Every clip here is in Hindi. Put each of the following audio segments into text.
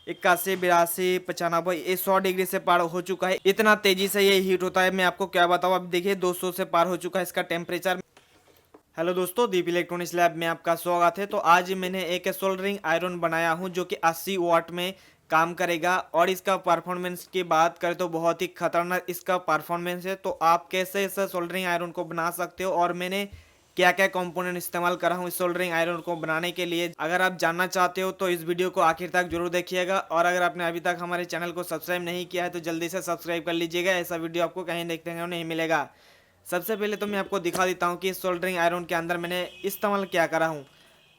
81, 82, 95 ये 100 डिग्री से पार हो चुका है। इतना तेजी से ये हीट होता है, मैं आपको क्या बताऊँ। अब देखिए 200 से पार हो चुका है इसका टेम्परेचर। हेलो दोस्तों, दीप इलेक्ट्रॉनिक्स लैब में आपका स्वागत है। तो आज मैंने एक सोल्डरिंग आयरन बनाया हूं जो कि 80 वाट में काम करेगा और इसका परफॉर्मेंस की बात करें तो बहुत ही खतरनाक इसका परफॉर्मेंस है। तो आप कैसे इस सोल्डरिंग आयरन को बना सकते हो और मैंने क्या क्या कंपोनेंट इस्तेमाल करा हूँ इस सोल्डरिंग आयरन को बनाने के लिए, अगर आप जानना चाहते हो तो इस वीडियो को आखिर तक जरूर देखिएगा। और अगर आपने अभी तक हमारे चैनल को सब्सक्राइब नहीं किया है तो जल्दी से सब्सक्राइब कर लीजिएगा, ऐसा वीडियो आपको कहीं देखने को नहीं मिलेगा। सबसे पहले तो मैं आपको दिखा देता हूँ कि इस सोल्डरिंग आयरन के अंदर मैंने इस्तेमाल क्या करा हूँ।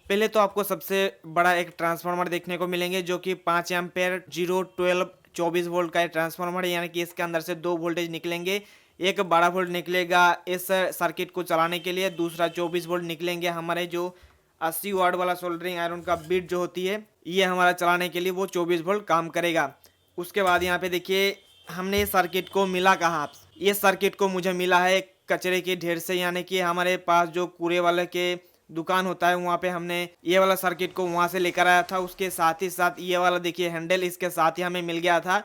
पहले तो आपको सबसे बड़ा एक ट्रांसफार्मर देखने को मिलेंगे जो कि 5 एम्पेयर 012 24 वोल्ट का ट्रांसफार्मर है, यानी कि इसके अंदर से दो वोल्टेज निकलेंगे। एक 12 वोल्ट निकलेगा इस सर्किट को चलाने के लिए, दूसरा 24 वोल्ट निकलेंगे हमारे जो 80 वाट वाला सोल्डरिंग आयरन का बिट जो होती है ये हमारा चलाने के लिए वो 24 वोल्ट काम करेगा। उसके बाद यहाँ पे देखिए हमने इस सर्किट को मिला कहाँ। ये सर्किट को मुझे मिला है कचरे के ढेर से, यानी कि हमारे पास जो कूड़े वाले के दुकान होता है वहाँ पे हमने ये वाला सर्किट को वहाँ से लेकर आया था। उसके साथ ही साथ ये वाला देखिए हैंडल इसके साथ ही हमें मिल गया था।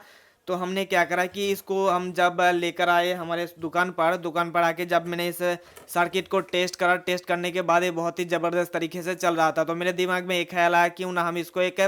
तो हमने क्या करा कि इसको हम जब लेकर आए हमारे दुकान पर आके जब मैंने इस सर्किट को टेस्ट करा, टेस्ट करने के बाद ये बहुत ही ज़बरदस्त तरीके से चल रहा था। तो मेरे दिमाग में एक ख्याल आया क्यों ना हम इसको एक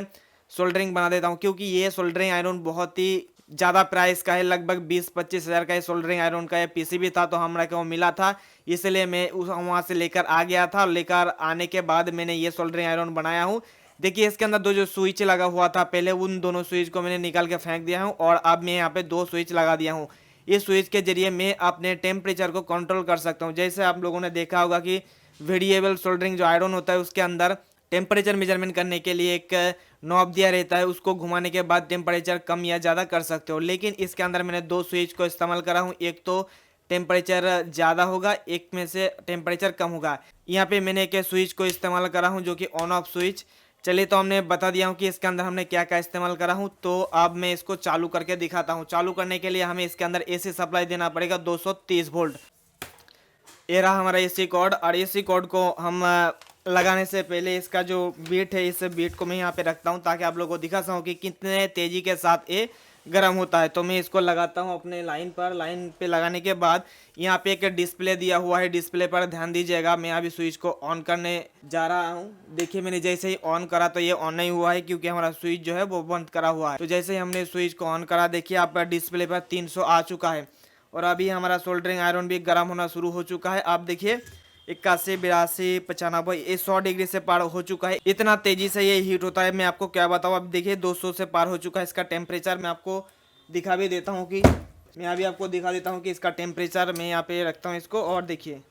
सोल्डरिंग बना देता हूँ, क्योंकि ये सोल्डरिंग आयरन बहुत ही ज़्यादा प्राइस का है, लगभग 20-25 हज़ार का ये सोल्डरिंग आयरन का ये पीसीबी था। तो हमारा को मिला था, इसलिए मैं उस वहाँ से लेकर आ गया था। लेकर आने के बाद मैंने ये सोल्डरिंग आयरन बनाया हूँ। देखिए इसके अंदर दो जो स्विच लगा हुआ था पहले, उन दोनों स्विच को मैंने निकाल के फेंक दिया हूँ और अब मैं यहाँ पे दो स्विच लगा दिया हूँ। इस स्विच के जरिए मैं अपने टेम्परेचर को कंट्रोल कर सकता हूँ। जैसे आप लोगों ने देखा होगा कि वेरिएबल सोल्डरिंग जो आयरन होता है उसके अंदर टेम्परेचर मेजरमेंट करने के लिए एक नॉब दिया रहता है, उसको घुमाने के बाद टेम्परेचर कम या ज़्यादा कर सकते हो। लेकिन इसके अंदर मैंने दो स्विच को इस्तेमाल करा हूँ, एक तो टेम्परेचर ज़्यादा होगा, एक में से टेम्परेचर कम होगा। यहाँ पे मैंने एक स्विच को इस्तेमाल करा हूँ जो कि ऑन ऑफ स्विच। चलिए तो हमने बता दिया हूँ कि इसके अंदर हमने क्या क्या इस्तेमाल करा हूँ। तो अब मैं इसको चालू करके दिखाता हूँ। चालू करने के लिए हमें इसके अंदर एसी सप्लाई देना पड़ेगा 230 वोल्ट। ये रहा हमारा एसी कॉर्ड, और एसी कॉर्ड को हम लगाने से पहले इसका जो बीट है इस बीट को मैं यहाँ पे रखता हूँ ताकि आप लोगों को दिखा सकूँ कि कितने तेज़ी के साथ ये गर्म होता है। तो मैं इसको लगाता हूँ अपने लाइन पर। लाइन पे लगाने के बाद यहाँ पे एक डिस्प्ले दिया हुआ है, डिस्प्ले पर ध्यान दीजिएगा। मैं अभी स्विच को ऑन करने जा रहा हूँ। देखिए मैंने जैसे ही ऑन करा तो ये ऑन नहीं हुआ है क्योंकि हमारा स्विच जो है वो बंद करा हुआ है। तो जैसे ही हमने स्विच को ऑन करा देखिए आप डिस्प्ले पर 300 आ चुका है और अभी हमारा सोल्डरिंग आयरन भी गर्म होना शुरू हो चुका है। आप देखिए 81, 82, 95 ये 100 डिग्री से पार हो चुका है। इतना तेजी से ये हीट होता है, मैं आपको क्या बताऊँ। अब देखिए 200 से पार हो चुका है इसका टेम्परेचर। मैं आपको दिखा भी देता हूँ कि मैं अभी आपको दिखा देता हूँ कि इसका टेम्परेचर मैं यहाँ पे रखता हूँ इसको, और देखिए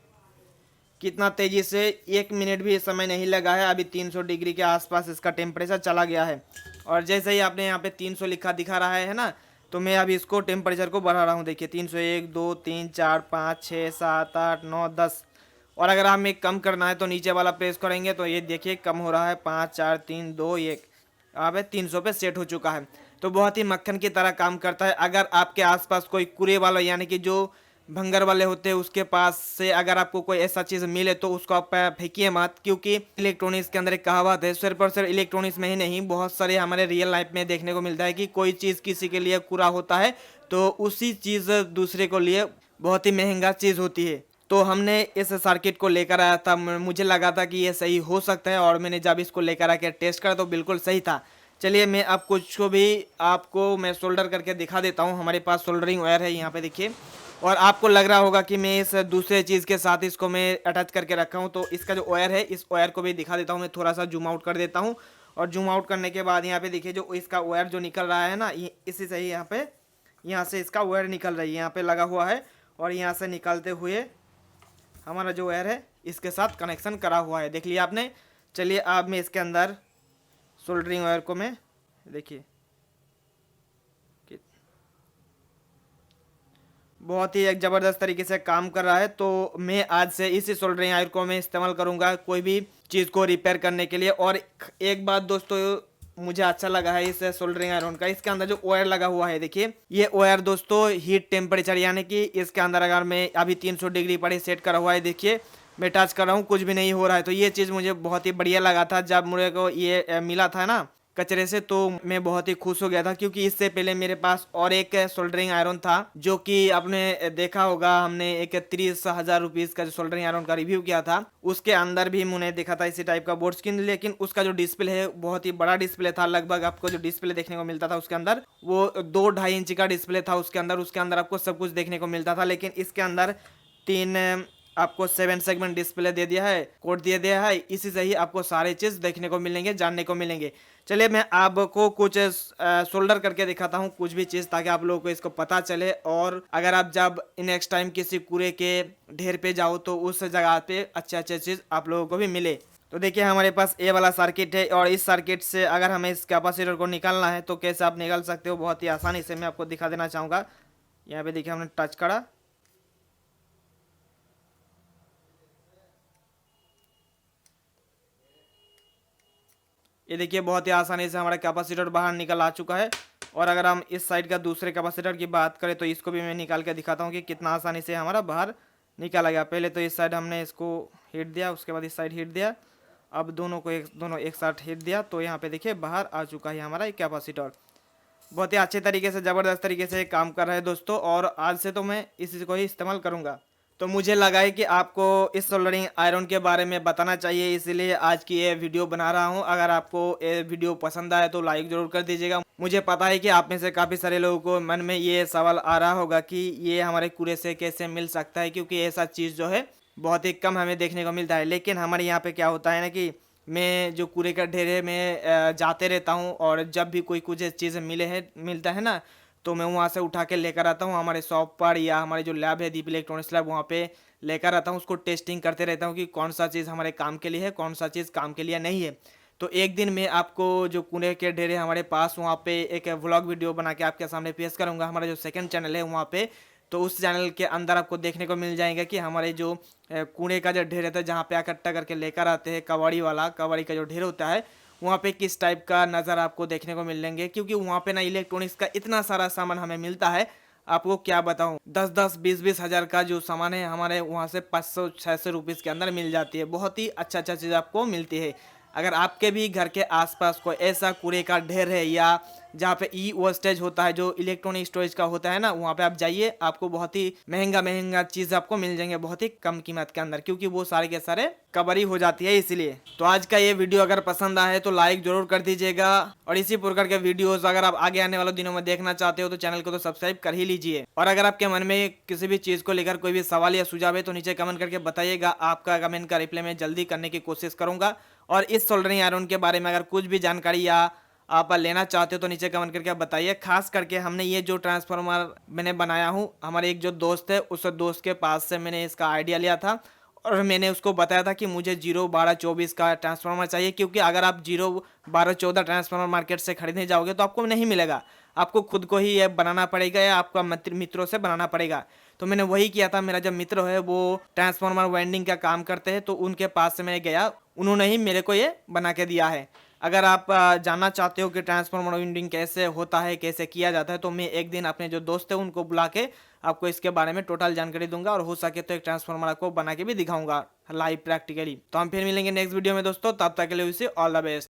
कितना तेजी से 1 मिनट भी समय नहीं लगा है, अभी 300 डिग्री के आसपास इसका टेम्परेचर चला गया है। और जैसे ही आपने यहाँ पे 300 लिखा दिखा रहा है ना, तो मैं अभी इसको टेम्परेचर को बढ़ा रहा हूँ। देखिए 301, 2, 3, 4, 5, 6, 7, 8, 9, 10। और अगर हमें कम करना है तो नीचे वाला प्रेस करेंगे तो ये देखिए कम हो रहा है, 5, 4, 3, 2, 1। अब 300 पे सेट हो चुका है। तो बहुत ही मक्खन की तरह काम करता है। अगर आपके आसपास कोई कुरे वाला यानी कि जो भंगर वाले होते हैं उसके पास से अगर आपको कोई ऐसा चीज़ मिले तो उसको आप फेंकिए मत, क्योंकि इलेक्ट्रॉनिक्स के अंदर एक कहावत है, सिर्फ और सिर्फ इलेक्ट्रॉनिक्स में ही नहीं बहुत सारे हमारे रियल लाइफ में देखने को मिलता है कि कोई चीज़ किसी के लिए कुरा होता है तो उसी चीज़ दूसरे को लिए बहुत ही महंगा चीज़ होती है। तो हमने इस सर्किट को लेकर आया था, मुझे लगा था कि ये सही हो सकता है और मैंने जब इसको लेकर आके टेस्ट करा तो बिल्कुल सही था। चलिए मैं अब कुछ को भी आपको मैं सोल्डर करके दिखा देता हूँ। हमारे पास सोल्डरिंग वायर है यहाँ पे देखिए, और आपको लग रहा होगा कि मैं इस दूसरे चीज़ के साथ इसको मैं अटैच करके रखा हूँ। तो इसका जो वायर है इस वायर को भी दिखा देता हूँ। मैं थोड़ा सा जूम आउट कर देता हूँ, और जूम आउट करने के बाद यहाँ पे देखिए जो इसका वायर जो निकल रहा है ना, इसी से ही यहाँ से इसका वायर निकल रही है, यहाँ पे लगा हुआ है और यहाँ से निकलते हुए हमारा जो वायर है इसके साथ कनेक्शन करा हुआ है, देख लिया आपने। चलिए अब मैं इसके अंदर सोल्डरिंग वायर को मैं देखिए बहुत ही एक ज़बरदस्त तरीके से काम कर रहा है। तो मैं आज से इसी सोल्डरिंग आयरन को मैं इस्तेमाल करूंगा कोई भी चीज़ को रिपेयर करने के लिए। और एक बात दोस्तों मुझे अच्छा लगा है इस सोल्डरिंग आयरन का, इसके अंदर जो वायर लगा हुआ है देखिए, ये वायर दोस्तों हीट टेम्परेचर यानी कि इसके अंदर अगर मैं अभी 300 डिग्री पर सेट करा हुआ है, देखिए मैं टच कर रहा हूँ कुछ भी नहीं हो रहा है। तो ये चीज़ मुझे बहुत ही बढ़िया लगा था जब मुझे को ये मिला था ना, कचरे से, तो मैं बहुत ही खुश हो गया था, क्योंकि इससे पहले मेरे पास और एक सोल्डरिंग आयरन था जो कि आपने देखा होगा, हमने एक 30,000 रुपीज का जो सोल्डरिंग आयरन का रिव्यू किया था, उसके अंदर भी मैंने देखा था इसी टाइप का बोर्ड स्क्रीन, लेकिन उसका जो डिस्प्ले है बहुत ही बड़ा डिस्प्ले था। लगभग आपको जो डिस्प्ले देखने को मिलता था उसके अंदर वो 2-2.5 इंच का डिस्प्ले था। उसके अंदर आपको सब कुछ देखने को मिलता था, लेकिन इसके अंदर 3 आपको 7 सेगमेंट डिस्प्ले दे दिया है, कोड दे दिया है। इसी से ही आपको सारे चीज देखने को मिलेंगे, जानने को मिलेंगे। चलिए मैं आपको कुछ सोल्डर करके दिखाता हूँ कुछ भी चीज, ताकि आप लोगों को इसको पता चले, और अगर आप जब नेक्स्ट टाइम किसी कूड़े के ढेर पे जाओ तो उस जगह पे अच्छे अच्छे चीज आप लोगों को भी मिले। तो देखिए हमारे पास ये वाला सर्किट है, और इस सर्किट से अगर हमें इस कैपेसिटर को निकालना है तो कैसे आप निकाल सकते हो, बहुत ही आसानी से मैं आपको दिखा देना चाहूँगा। यहाँ पे देखिए हमने टच करा, ये देखिए बहुत ही आसानी से हमारा कैपेसिटर बाहर निकल आ चुका है। और अगर हम इस साइड का दूसरे कैपेसिटर की बात करें तो इसको भी मैं निकाल के दिखाता हूँ कि कितना आसानी से हमारा बाहर निकाला गया। पहले तो इस साइड हमने इसको हिट दिया, उसके बाद इस साइड हिट दिया, अब दोनों एक साथ हिट दिया, तो यहाँ पे देखिए बाहर आ चुका है हमारा एक कैपेसिटर। बहुत ही अच्छे तरीके से, ज़बरदस्त तरीके से काम कर रहे हैं दोस्तों, और आज से तो मैं इसी को ही इस्तेमाल करूँगा। तो मुझे लगा है कि आपको इस सोल्डरिंग आयरन के बारे में बताना चाहिए, इसलिए आज की ये वीडियो बना रहा हूँ। अगर आपको ये वीडियो पसंद आए तो लाइक ज़रूर कर दीजिएगा। मुझे पता है कि आप में से काफ़ी सारे लोगों को मन में ये सवाल आ रहा होगा कि ये हमारे कूड़े से कैसे मिल सकता है, क्योंकि ऐसा चीज़ जो है बहुत ही कम हमें देखने को मिलता है। लेकिन हमारे यहाँ पे क्या होता है ना कि मैं जो कूड़े का ढेर है मैं जाते रहता हूँ, और जब भी कोई कुछ चीज़ मिलता है ना, तो मैं वहाँ से उठा के लेकर आता हूँ हमारे शॉप पर, या हमारे जो लैब है दीप इलेक्ट्रॉनिक्स लैब, वहाँ पे लेकर आता हूँ। उसको टेस्टिंग करते रहता हूँ कि कौन सा चीज़ हमारे काम के लिए है, कौन सा चीज़ काम के लिए नहीं है। तो एक दिन मैं आपको जो कूड़े के ढेर है हमारे पास, वहाँ पे एक व्लॉग वीडियो बना के आपके सामने पेश करूँगा। हमारा जो सेकंड चैनल है वहाँ पे, तो उस चैनल के अंदर आपको देखने को मिल जाएगा कि हमारे जो कूड़े का जो ढेर रहता है, जहाँ पे इकट्ठा करके लेकर आते हैं, कबाड़ी का जो ढेर होता है, वहाँ पे किस टाइप का नज़र आपको देखने को मिलेंगे। क्योंकि वहाँ पे ना इलेक्ट्रॉनिक्स का इतना सारा सामान हमें मिलता है, आपको क्या बताऊँ, 10-10, 20-20 हज़ार का जो सामान है हमारे वहाँ से 500-600 रुपीज़ के अंदर मिल जाती है। बहुत ही अच्छा चीज़ आपको मिलती है। अगर आपके भी घर के आसपास कोई ऐसा कूड़े का ढेर है, या जहाँ पे ई वेस्टेज होता है जो इलेक्ट्रॉनिक स्टोरेज का होता है ना, वहाँ पे आप जाइए, आपको बहुत ही महंगा चीज़ आपको मिल जाएंगे बहुत ही कम कीमत के अंदर, क्योंकि वो सारे के सारे कवरी हो जाती है इसलिए। तो आज का ये वीडियो अगर पसंद आए तो लाइक जरूर कर दीजिएगा, और इसी प्रकार के वीडियोस अगर आप आगे आने वाले दिनों में देखना चाहते हो तो चैनल को तो सब्सक्राइब कर ही लीजिए। और अगर आपके मन में किसी भी चीज़ को लेकर कोई भी सवाल या सुझाव है तो नीचे कमेंट करके बताइएगा। आपका कमेंट का रिप्लाई मैं जल्दी करने की कोशिश करूंगा। और इस सोल्डरिंग आयरन के बारे में अगर कुछ भी जानकारी या आप लेना चाहते हो तो नीचे कमेंट करके आप बताइए। खास करके हमने ये जो ट्रांसफार्मर मैंने बनाया हूँ, हमारे एक जो दोस्त है उस दोस्त के पास से मैंने इसका आइडिया लिया था, और मैंने उसको बताया था कि मुझे 0-12-24 का ट्रांसफार्मर चाहिए, क्योंकि अगर आप 0-12-14 ट्रांसफार्मर मार्केट से खरीदने जाओगे तो आपको नहीं मिलेगा, आपको खुद को ही ये बनाना पड़ेगा, या आपका मित्रों से बनाना पड़ेगा। तो मैंने वही किया था। मेरा जब मित्र है वो ट्रांसफार्मर वाइंडिंग का काम करते हैं, तो उनके पास से मैं गया, उन्होंने ही मेरे को ये बना के दिया है। अगर आप जानना चाहते हो कि ट्रांसफार्मर वाइंडिंग कैसे होता है, कैसे किया जाता है, तो मैं एक दिन अपने जो दोस्त है उनको बुला के आपको इसके बारे में टोटल जानकारी दूंगा, और हो सके तो एक ट्रांसफार्मर आपको बना के भी दिखाऊंगा लाइव प्रैक्टिकली। तो हम फिर मिलेंगे नेक्स्ट वीडियो में दोस्तों, तब तक के लिए ऑल द बेस्ट।